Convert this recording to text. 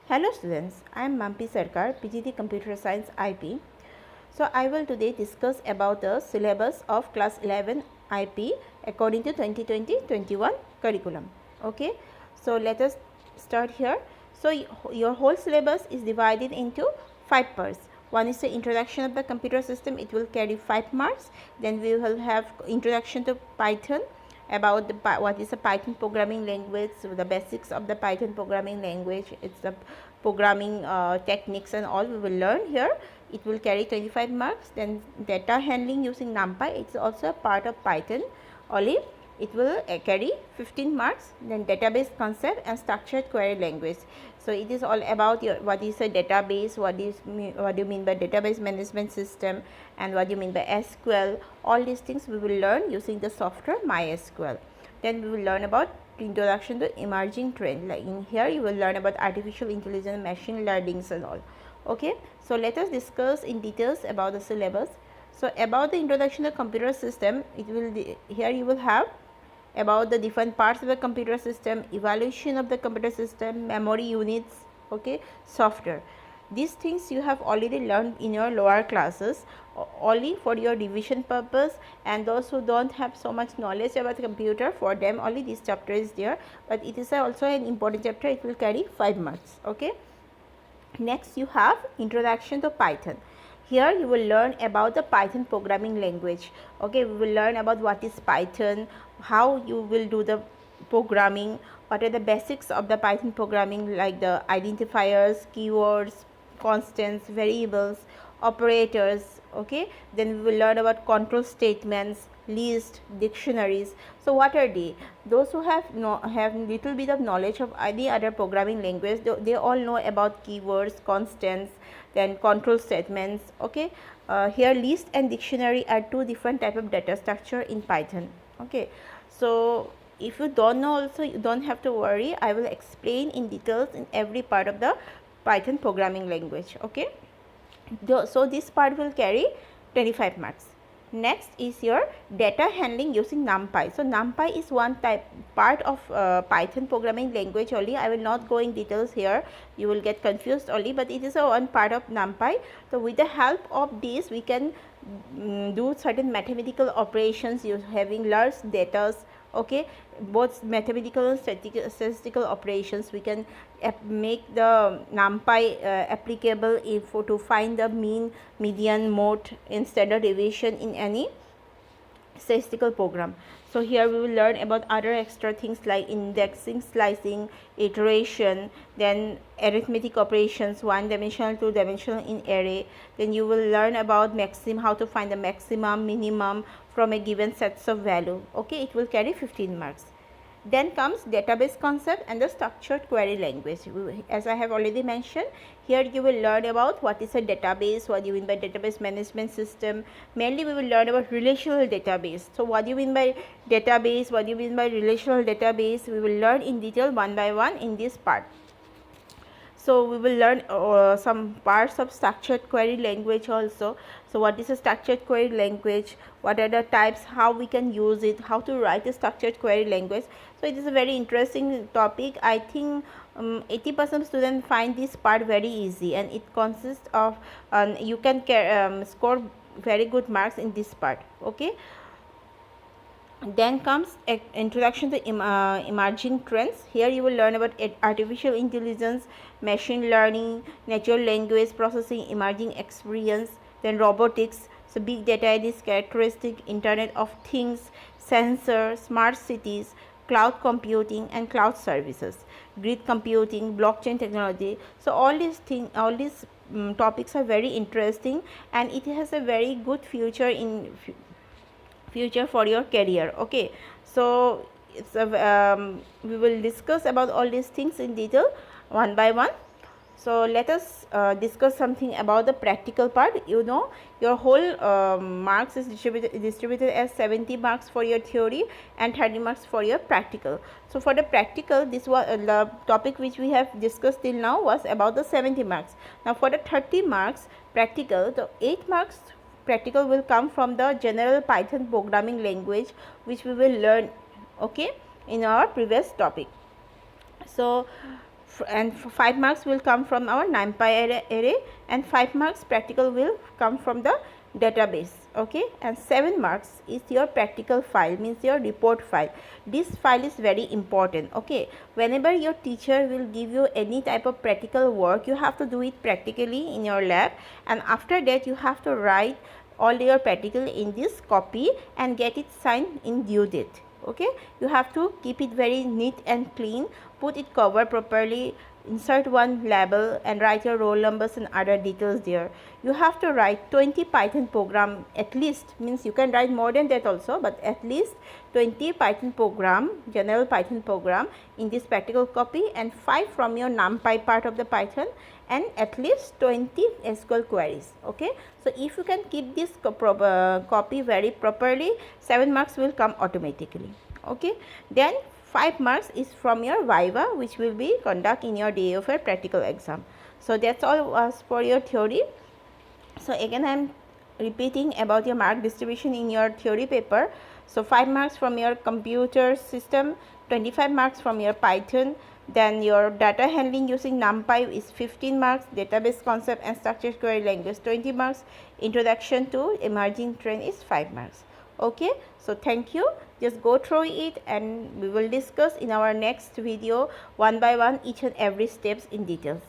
Hello students, I am Mampi Sarkar, PGD Computer Science IP. So I will today discuss about the syllabus of class 11 IP according to 2020-21 curriculum. Okay, so let us start here. So your whole syllabus is divided into 5 parts. One is the introduction of the computer system, it will carry 5 marks. Then we will have introduction to Python, about the what is a Python programming language, so the basics of the Python programming language, it's the programming techniques and all we will learn here. It will carry 25 marks. Then data handling using NumPy, it's also a part of Python only, it will carry 15 marks. Then database concept and structured query language, so it is all about your what is a database, what do you mean by database management system, and what do you mean by SQL. All these things we will learn using the software MySQL. Then we will learn about introduction to emerging trend, like in here you will learn about artificial intelligence, machine learnings and all. Okay, so let us discuss in details about the syllabus. So about the introduction to computer system, it will here you will have about the different parts of the computer system, evaluation of the computer system, memory units, okay, software. These things you have already learned in your lower classes only for your revision purpose, and those who don't have so much knowledge about the computer, for them only this chapter is there, but it is also an important chapter, it will carry 5 marks. Okay, next you have introduction to Python. Here you will learn about the Python programming language. Okay, we will learn about what is Python, how you will do the programming, what are the basics of the Python programming, like the identifiers, keywords, constants, variables, operators. Okay, then we will learn about control statements, list, dictionaries. So what are they? Those who have little bit of knowledge of any other programming language, they all know about keywords, constants, then control statements. Okay, here list and dictionary are two different type of data structure in Python. Okay, so if you don't know also, you don't have to worry, I will explain in details in every part of the Python programming language. Okay, so this part will carry 25 marks. Next is your data handling using NumPy. So NumPy is one part of Python programming language only. I will not go in details here, you will get confused only, but it is a one part of NumPy. So with the help of this we can do certain mathematical operations having large data. Okay, both mathematical and statistical operations, we can make the NumPy applicable to find the mean, median, mode and standard deviation in any statistical program. So here we will learn about other extra things like indexing, slicing, iteration, then arithmetic operations, one dimensional, two dimensional in array. Then you will learn about how to find the maximum, minimum from a given sets of value. Okay, it will carry 15 marks. Then comes database concept and the structured query language. As I have already mentioned, here you will learn about what is a database, what do you mean by database management system. Mainly we will learn about relational database. So what do you mean by database, what do you mean by relational database, we will learn in detail one by one in this part. So we will learn some parts of structured query language also. So what is a structured query language, what are the types, how we can use it, how to write a structured query language. So it is a very interesting topic. I think 80% students find this part very easy, and it consists of you can score very good marks in this part. Okay, then comes introduction to emerging trends. Here you will learn about artificial intelligence, machine learning, natural language processing, emerging experience, then robotics, so big data is characteristic, internet of things, sensor, smart cities, cloud computing and cloud services, grid computing, blockchain technology. So all these topics are very interesting, and it has a very good future in future for your career. Okay, so it's we will discuss about all these things in detail one by one. So let us discuss something about the practical part. You know, your whole marks is distributed as 70 marks for your theory and 30 marks for your practical. So for the practical, this was the topic which we have discussed till now was about the 70 marks. Now for the 30 marks practical, the 8 marks practical will come from the general Python programming language, which we will learn, okay, in our previous topic. So and 5 marks will come from our NumPy array and 5 marks practical will come from the database. Okay, and 7 marks is your practical file, means your report file. This file is very important. Okay, whenever your teacher will give you any type of practical work, you have to do it practically in your lab, and after that you have to write all your practical in this copy and get it signed in due date. Okay, you have to keep it very neat and clean, put it cover properly, insert one label and write your roll numbers and other details there. You have to write 20 Python program at least, means you can write more than that also, but at least 20 Python program, general Python program in this practical copy, and 5 from your NumPy part of the Python, and at least 20 SQL queries. Okay, so if you can keep this copy very properly, 7 marks will come automatically. Okay, then 5 marks is from your Viva, which will be conduct in your day of your practical exam. So that's all was for your theory. So again I am repeating about your mark distribution in your theory paper. So 5 marks from your computer system, 25 marks from your Python, then your data handling using NumPy is 15 marks, database concept and structured query language 20 marks, introduction to emerging trend is 5 marks. Okay, so thank you. Just go through it and we will discuss in our next video one by one each and every steps in details.